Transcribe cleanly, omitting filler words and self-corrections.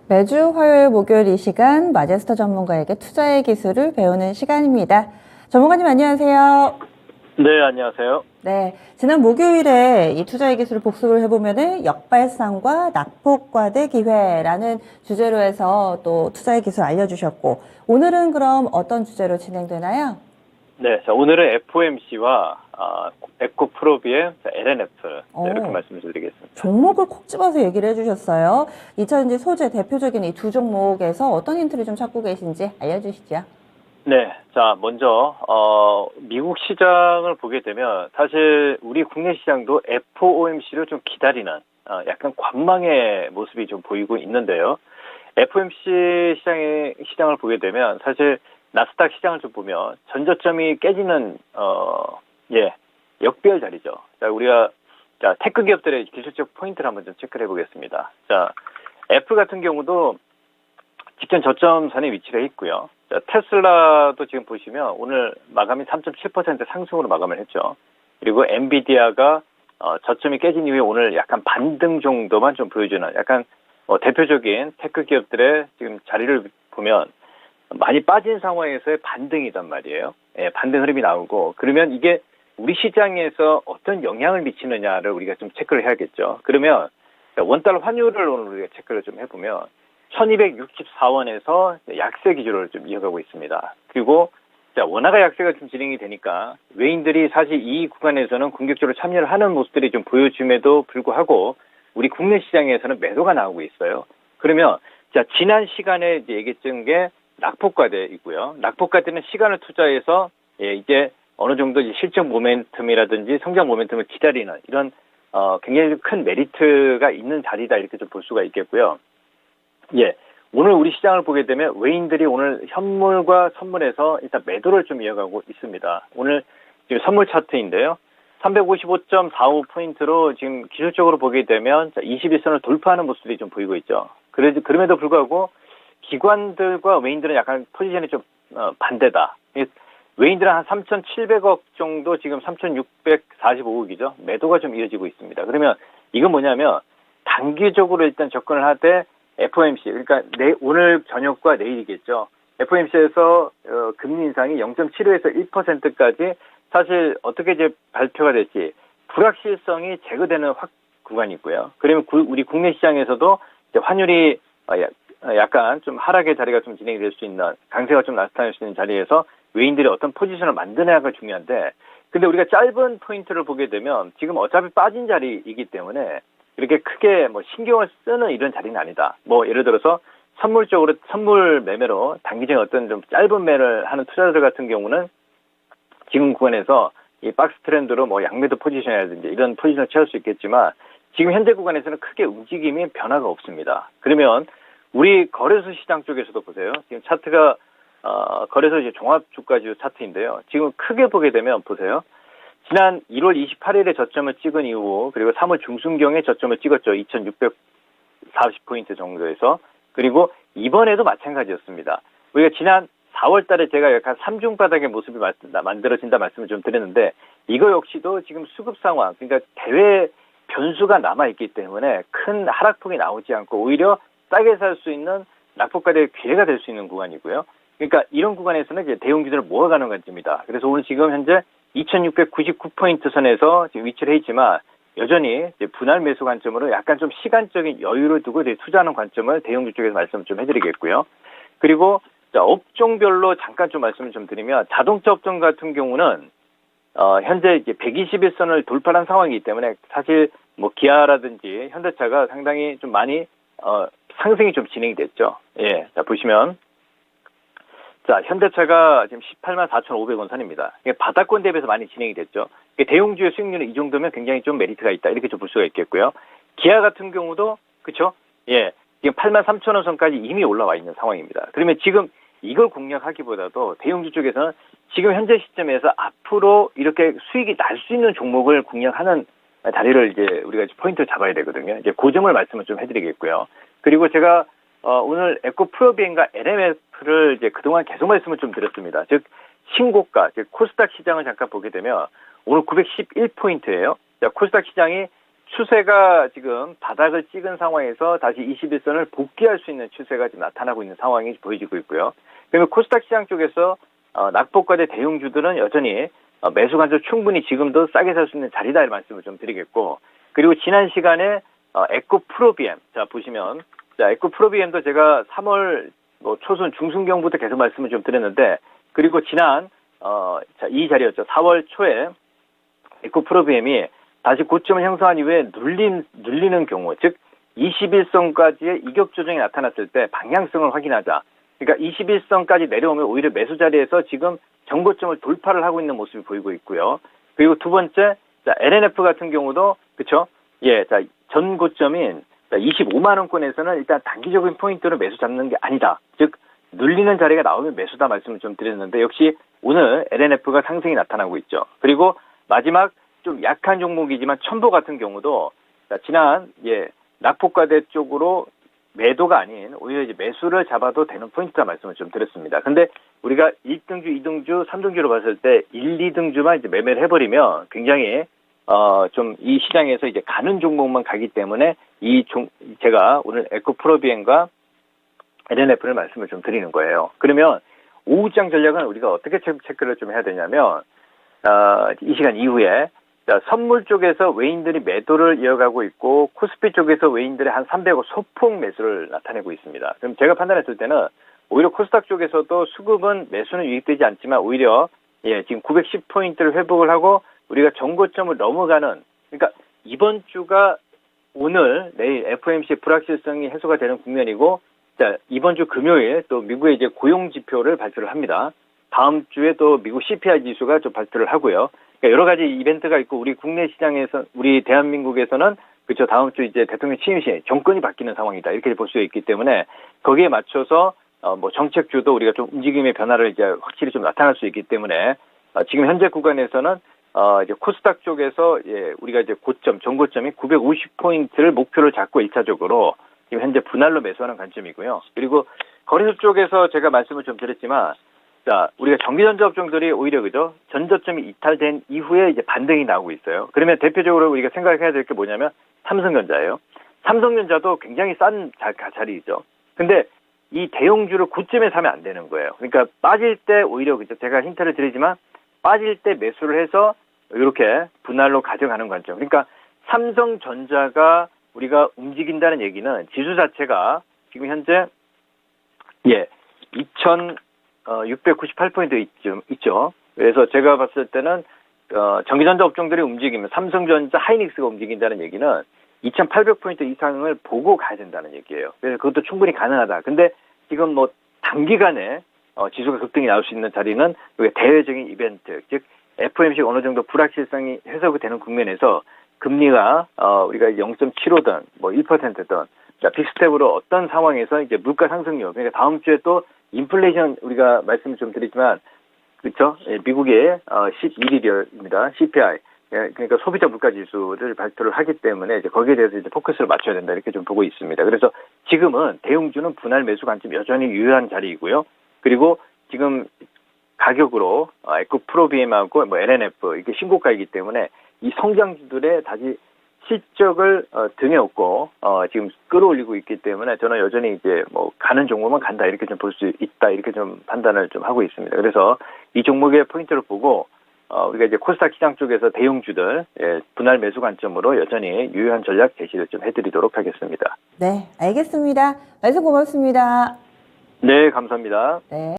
매주 화요일, 목요일 이 시간 마제스터 전문가에게 투자의 기술을 배우는 시간입니다. 전문가님 안녕하세요. 네, 안녕하세요. 네, 지난 목요일에 이 투자의 기술을 복습을 해보면은 역발상과 낙폭과대 기회라는 주제로 해서 또 투자의 기술 알려주셨고, 오늘은 그럼 어떤 주제로 진행되나요? 네, 자, 오늘은 FOMC와 에코프로비의 LNF 이렇게 말씀을 드리겠습니다. 종목을 콕 집어서 얘기를 해주셨어요. 2000 소재 대표적인 이 두 종목에서 어떤 힌트를 좀 찾고 계신지 알려주시죠. 네, 자, 먼저 미국 시장을 보게 되면 사실 우리 국내 시장도 FOMC를 좀 기다리는 약간 관망의 모습이 좀 보이고 있는데요. FOMC 시장을 보게 되면 사실 나스닥 시장을 좀 보면 전저점이 깨지는 역배열 자리죠. 자, 우리가 테크 기업들의 기술적 포인트를 한번 좀 체크를 해보겠습니다. 자, 애플 같은 경우도 직전 저점선에 위치를 있고요. 자, 테슬라도 지금 보시면 오늘 마감이 3.7% 상승으로 마감을 했죠. 그리고 엔비디아가 저점이 깨진 이후에 오늘 약간 반등 정도만 좀 보여주는 약간 대표적인 테크 기업들의 지금 자리를 보면 많이 빠진 상황에서의 반등이단 말이에요. 예, 반등 흐름이 나오고 그러면 이게 우리 시장에서 어떤 영향을 미치느냐를 우리가 좀 체크를 해야겠죠. 그러면 원달러 환율을 오늘 우리가 체크를 좀 해보면 1264원에서 약세 기조를 좀 이어가고 있습니다. 그리고 원화가 약세가 좀 진행이 되니까 외인들이 사실 이 구간에서는 공격적으로 참여를 하는 모습들이 좀 보여줌에도 불구하고 우리 국내 시장에서는 매도가 나오고 있어요. 그러면 지난 시간에 이제 얘기했던 게 낙폭과대이고요. 낙폭과대는 시간을 투자해서 이제 어느 정도 이제 실적 모멘텀이라든지 성장 모멘텀을 기다리는 이런 굉장히 큰 메리트가 있는 자리다 이렇게 좀 볼 수가 있겠고요. 예, 오늘 우리 시장을 보게 되면 외인들이 오늘 현물과 선물에서 일단 매도를 좀 이어가고 있습니다. 오늘 지금 선물 차트인데요. 355.45포인트로 지금 기술적으로 보게 되면 21선을 돌파하는 모습들이 좀 보이고 있죠. 그럼에도 불구하고 기관들과 외인들은 약간 포지션이 좀 반대다. 외인들은 한 3,700억 정도 지금 3,645억이죠. 매도가 좀 이어지고 있습니다. 그러면 이건 뭐냐면 단기적으로 일단 접근을 하되 FOMC 그러니까 오늘 저녁과 내일이겠죠. FOMC에서 금리 인상이 0.75에서 1%까지 사실 어떻게 이제 발표가 될지 불확실성이 제거되는 구간이 있고요. 그러면 우리 국내 시장에서도 이제 환율이 약간 좀 하락의 자리가 좀 진행이 될 수 있는 강세가 좀 나타날 수 있는 자리에서 외인들이 어떤 포지션을 만드냐가 중요한데 근데 우리가 짧은 포인트를 보게 되면 지금 어차피 빠진 자리이기 때문에 이렇게 크게 뭐 신경을 쓰는 이런 자리는 아니다. 뭐 예를 들어서 선물 매매로 단기적인 어떤 좀 짧은 매를 하는 투자자들 같은 경우는 지금 구간에서 이 박스 트렌드로 뭐 양매도 포지션이라든지 이런 포지션을 취할 수 있겠지만 지금 현재 구간에서는 크게 움직임이 변화가 없습니다. 그러면 우리 거래소 시장 쪽에서도 보세요. 지금 차트가 거래소 이제 종합 주가지수 차트인데요. 지금 크게 보게 되면 보세요. 지난 1월 28일에 저점을 찍은 이후 그리고 3월 중순경에 저점을 찍었죠. 2640포인트 정도에서. 그리고 이번에도 마찬가지였습니다. 우리가 지난 4월 달에 제가 약간 삼중바닥의 모습이 만들어진다 말씀을 좀 드렸는데 이거 역시도 지금 수급 상황 그러니까 대외 변수가 남아있기 때문에 큰 하락폭이 나오지 않고 오히려 싸게 살 수 있는 낙폭과대의 기회가 될 수 있는 구간이고요. 그러니까 이런 구간에서는 이제 대형주들을 모아가는 관점입니다. 그래서 오늘 지금 현재 2699포인트 선에서 지금 위치를 해 있지만 여전히 이제 분할 매수 관점으로 약간 좀 시간적인 여유를 두고 투자하는 관점을 대형주 쪽에서 말씀을 좀 해드리겠고요. 그리고 업종별로 잠깐 좀 말씀을 좀 드리면 자동차 업종 같은 경우는 현재 이제 121선을 돌파한 상황이기 때문에 사실 뭐 기아라든지 현대차가 상당히 좀 많이 상승이 좀 진행이 됐죠. 예, 자 보시면 현대차가 지금 184,500원 선입니다. 바닥권 대비해서 많이 진행이 됐죠. 대형주의 수익률은 이 정도면 굉장히 좀 메리트가 있다. 이렇게 좀 볼 수가 있겠고요. 기아 같은 경우도, 그쵸? 예. 지금 83,000원 선까지 이미 올라와 있는 상황입니다. 그러면 지금 이걸 공략하기보다도 대형주 쪽에서는 지금 현재 시점에서 앞으로 이렇게 수익이 날 수 있는 종목을 공략하는 자리를 이제 우리가 포인트를 잡아야 되거든요. 이제 그 점을 말씀을 좀 해드리겠고요. 그리고 제가 오늘 에코프로비엔과 LMF를 이제 그동안 계속 말씀을 좀 드렸습니다. 즉, 신고가, 즉, 코스닥 시장을 잠깐 보게 되면 오늘 911포인트예요. 코스닥 시장이 추세가 지금 바닥을 찍은 상황에서 다시 21선을 복귀할 수 있는 추세가 지금 나타나고 있는 상황이 보여지고 있고요. 그러면 코스닥 시장 쪽에서 낙폭과대 대형주들은 여전히 매수 관점 충분히 지금도 싸게 살 수 있는 자리다 이 말씀을 좀 드리겠고, 그리고 지난 시간에 에코 프로비엠, 자 보시면 자 에코 프로비엠도 제가 3월 뭐 초순 중순경부터 계속 말씀을 좀 드렸는데, 그리고 지난 이 자리였죠. 4월 초에 에코 프로비엠이 다시 고점을 형성한 이후에 눌리는 경우, 즉 21선까지의 이격 조정이 나타났을 때 방향성을 확인하자. 그러니까 21선까지 내려오면 오히려 매수 자리에서 지금 전고점을 돌파를 하고 있는 모습이 보이고 있고요. 그리고 두 번째, 자, LNF 같은 경우도 그렇죠. 예, 자, 전 고점인 25만 원권에서는 일단 단기적인 포인트로 매수 잡는 게 아니다. 즉 눌리는 자리가 나오면 매수다 말씀을 좀 드렸는데, 역시 오늘 LNF가 상승이 나타나고 있죠. 그리고 마지막 좀 약한 종목이지만 첨보 같은 경우도 자, 지난 낙폭과대 쪽으로 매도가 아닌 오히려 이제 매수를 잡아도 되는 포인트다 말씀을 좀 드렸습니다. 근데 우리가 1등주, 2등주, 3등주로 봤을 때 1, 2등주만 이제 매매를 해버리면 굉장히 좀 이 시장에서 이제 가는 종목만 가기 때문에 제가 오늘 에코프로비엠과 LNF를 말씀을 좀 드리는 거예요. 그러면 오후장 전략은 우리가 어떻게 체크를 좀 해야 되냐면 이 시간 이후에 자, 선물 쪽에서 외인들이 매도를 이어가고 있고 코스피 쪽에서 외인들이 한 300억 소폭 매수를 나타내고 있습니다. 그럼 제가 판단했을 때는 오히려 코스닥 쪽에서도 수급은 매수는 유입되지 않지만 오히려 지금 910포인트를 회복을 하고 우리가 정고점을 넘어가는, 그러니까 이번 주가 오늘 내일 FOMC 불확실성이 해소가 되는 국면이고, 자, 이번 주 금요일 또 미국의 이제 고용 지표를 발표를 합니다. 다음 주에 또 미국 CPI 지수가 좀 발표를 하고요. 그러니까 여러 가지 이벤트가 있고 우리 국내 시장에서 우리 대한민국에서는 그렇죠. 다음 주 이제 대통령 취임 시 정권이 바뀌는 상황이다 이렇게 볼 수 있기 때문에 거기에 맞춰서 뭐 정책주도 우리가 좀 움직임의 변화를 이제 확실히 좀 나타날 수 있기 때문에 지금 현재 구간에서는 이제 코스닥 쪽에서 우리가 이제 고점 정고점이 950포인트를 목표를 잡고 1차적으로 지금 현재 분할로 매수하는 관점이고요. 그리고 거래소 쪽에서 제가 말씀을 좀 드렸지만, 자, 우리가 전기전자 업종들이 오히려 그죠? 전저점이 이탈된 이후에 이제 반등이 나오고 있어요. 그러면 대표적으로 우리가 생각해야 될 게 뭐냐면 삼성전자예요. 삼성전자도 굉장히 싼 자리이죠. 근데 이 대형주를 고점에 사면 안 되는 거예요. 그러니까 빠질 때 오히려 그죠? 제가 힌트를 드리지만 빠질 때 매수를 해서 이렇게 분할로 가져가는 관점. 그러니까 삼성전자가 우리가 움직인다는 얘기는 지수 자체가 지금 현재 2,698포인트 있죠. 그래서 제가 봤을 때는 전기전자 업종들이 움직이면 삼성전자, 하이닉스가 움직인다는 얘기는 2,800포인트 이상을 보고 가야 된다는 얘기예요. 그래서 그것도 충분히 가능하다. 근데 지금 뭐 단기간에 지수가 급등이 나올 수 있는 자리는 대외적인 이벤트, 즉 FOMC가 어느 정도 불확실성이 해소가 되는 국면에서 금리가 우리가 0.75든 뭐 1%든 자, 빅스텝으로 어떤 상황에서 이제 물가 상승률, 그러니까 다음 주에 또 인플레이션 우리가 말씀을 좀 드리지만 그렇죠? 미국의 11일입니다. CPI. 그러니까 소비자 물가 지수를 발표를 하기 때문에 이제 거기에 대해서 이제 포커스를 맞춰야 된다 이렇게 좀 보고 있습니다. 그래서 지금은 대형주는 분할 매수 관점 여전히 유효한 자리이고요. 그리고 지금 가격으로 에코 프로비엠하고 뭐 LNF 이게 신고가이기 때문에 이 성장주들의 다시 실적을 등에 업고 지금 끌어올리고 있기 때문에 저는 여전히 이제 뭐 가는 종목만 간다 이렇게 좀 볼 수 있다 이렇게 좀 판단을 좀 하고 있습니다. 그래서 이 종목의 포인트를 보고 우리가 이제 코스닥 시장 쪽에서 대형주들 분할 매수 관점으로 여전히 유효한 전략 제시를 좀 해드리도록 하겠습니다. 네, 알겠습니다. 말씀 고맙습니다. 네, 감사합니다. 네.